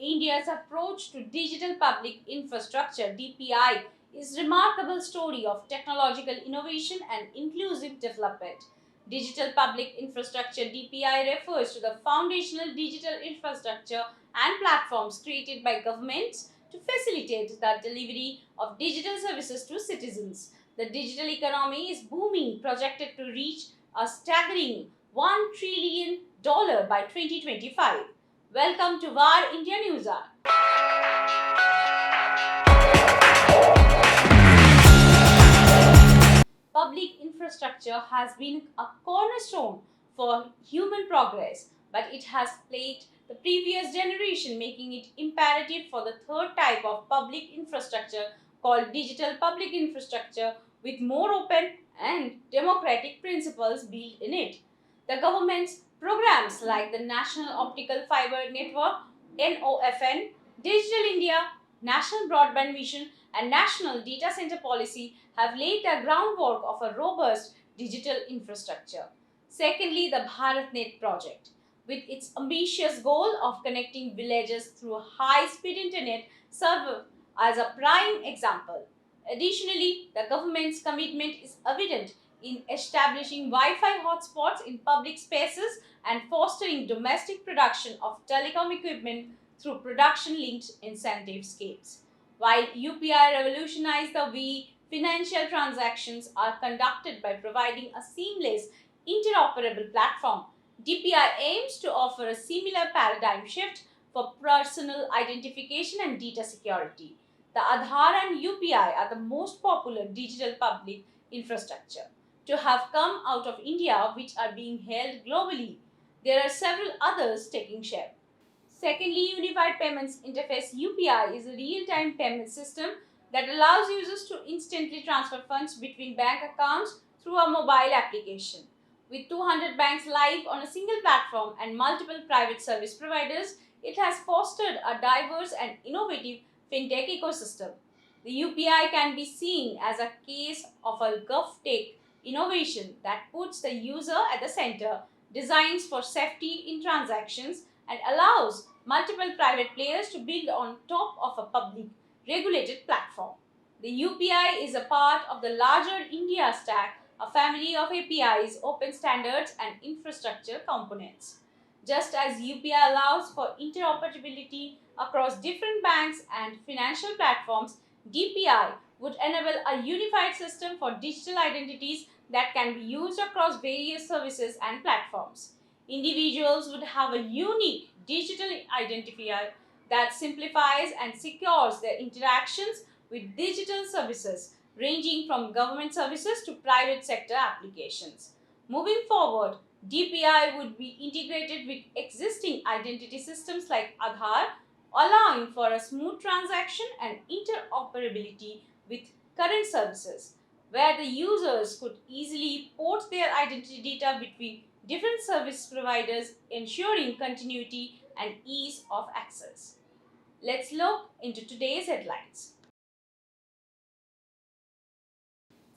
India's approach to digital public infrastructure (DPI) is a remarkable story of technological innovation and inclusive development. Digital public infrastructure (DPI) refers to the foundational digital infrastructure and platforms created by governments to facilitate the delivery of digital services to citizens. The digital economy is booming, projected to reach a staggering $1 trillion by 2025. Welcome to VAR India News Hour. Public infrastructure has been a cornerstone for human progress, but it has plagued the previous generation, making it imperative for the third type of public infrastructure called digital public infrastructure with more open and democratic principles built in it. The government's programs like the National Optical Fiber Network (NOFN), Digital India, National Broadband Mission, and National Data Center Policy have laid the groundwork of a robust digital infrastructure. Secondly, the BharatNet project, with its ambitious goal of connecting villages through high-speed internet, serves as a prime example. Additionally, the government's commitment is evident in establishing Wi-Fi hotspots in public spaces and fostering domestic production of telecom equipment through production-linked incentive schemes. While UPI revolutionized the way financial transactions are conducted by providing a seamless, interoperable platform, DPI aims to offer a similar paradigm shift for personal identification and data security. The Aadhaar and UPI are the most popular digital public infrastructure to have come out of India, which are being held globally. There are several others taking shape. Secondly, Unified Payments Interface (UPI) is a real-time payment system that allows users to instantly transfer funds between bank accounts through a mobile application. With 200 banks live on a single platform and multiple private service providers, it has fostered a diverse and innovative fintech ecosystem. The UPI can be seen as a case of a GovTech innovation that puts the user at the center, designs for safety in transactions, and allows multiple private players to build on top of a public regulated platform. The UPI is a part of the larger India stack, a family of APIs, open standards, and infrastructure components. Just as UPI allows for interoperability across different banks and financial platforms, DPI would enable a unified system for digital identities that can be used across various services and platforms. Individuals would have a unique digital identifier that simplifies and secures their interactions with digital services, ranging from government services to private sector applications. Moving forward, DPI would be integrated with existing identity systems like Aadhaar, allowing for a smooth transaction and interoperability with current services, where the users could easily port their identity data between different service providers, ensuring continuity and ease of access. Let's look into today's headlines.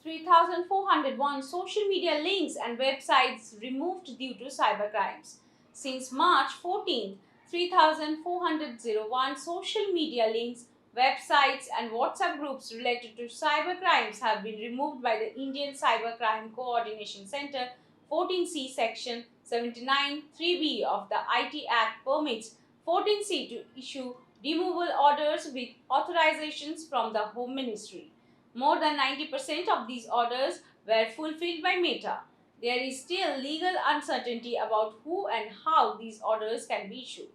3,401 social media links and websites removed due to cybercrimes. Since March 14th, 3,401 social media links, websites, and WhatsApp groups related to cybercrimes have been removed by the Indian Cybercrime Coordination Center. 14C Section 79 3B of the IT Act permits 14C to issue removal orders with authorizations from the Home Ministry. More than 90% of these orders were fulfilled by Meta. There is still legal uncertainty about who and how these orders can be issued.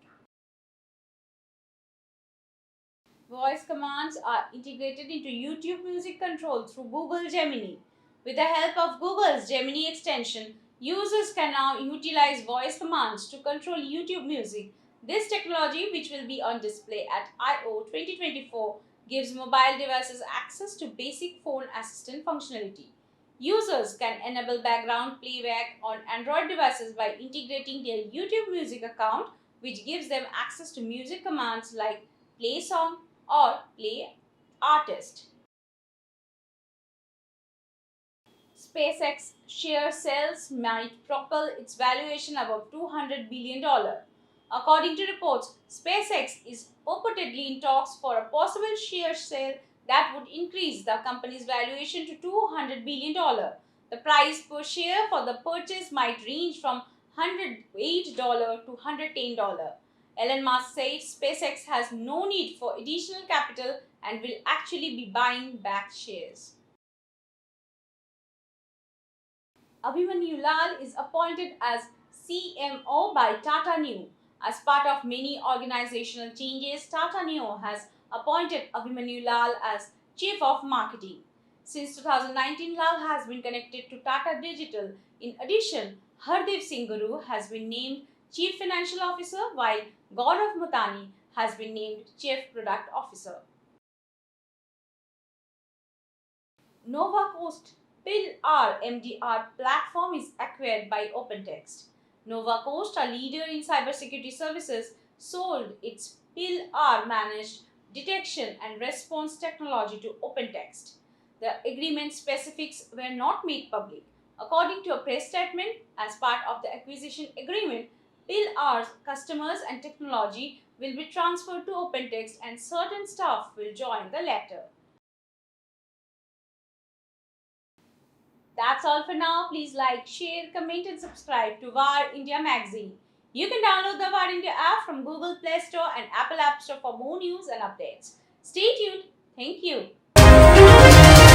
Voice commands are integrated into YouTube Music Control through Google Gemini. With the help of Google's Gemini extension, users can now utilize voice commands to control YouTube Music. This technology, which will be on display at I/O 2024, gives mobile devices access to basic phone assistant functionality. Users can enable background playback on Android devices by integrating their YouTube Music account, which gives them access to music commands like play song or play artist. SpaceX share sales might propel its valuation above $200 billion. According to reports, SpaceX is purportedly in talks for a possible share sale that would increase the company's valuation to $200 billion. The price per share for the purchase might range from $108 to $110. Elon Musk said SpaceX has no need for additional capital and will actually be buying back shares. Abhimanyu Lal is appointed as CMO by Tata Neu. As part of many organizational changes, Tata Neu has appointed Abhimanyu Lal as Chief of Marketing. Since 2019, Lal has been connected to Tata Digital. In addition, Hardev Singh Guru has been named Chief Financial Officer, while Gaurav Mutani has been named Chief Product Officer. NovaCoast PIL-R MDR platform is acquired by OpenText. NovaCoast, a leader in cybersecurity services, sold its PIL-R managed detection and response technology to OpenText. The agreement specifics were not made public. According to a press statement, as part of the acquisition agreement, PIL-R's customers and technology will be transferred to OpenText and certain staff will join the latter. That's all for now. Please like, share, comment, and subscribe to VAR India magazine. You can download the VAR India app from Google Play Store and Apple App Store for more news and updates. Stay tuned. Thank you.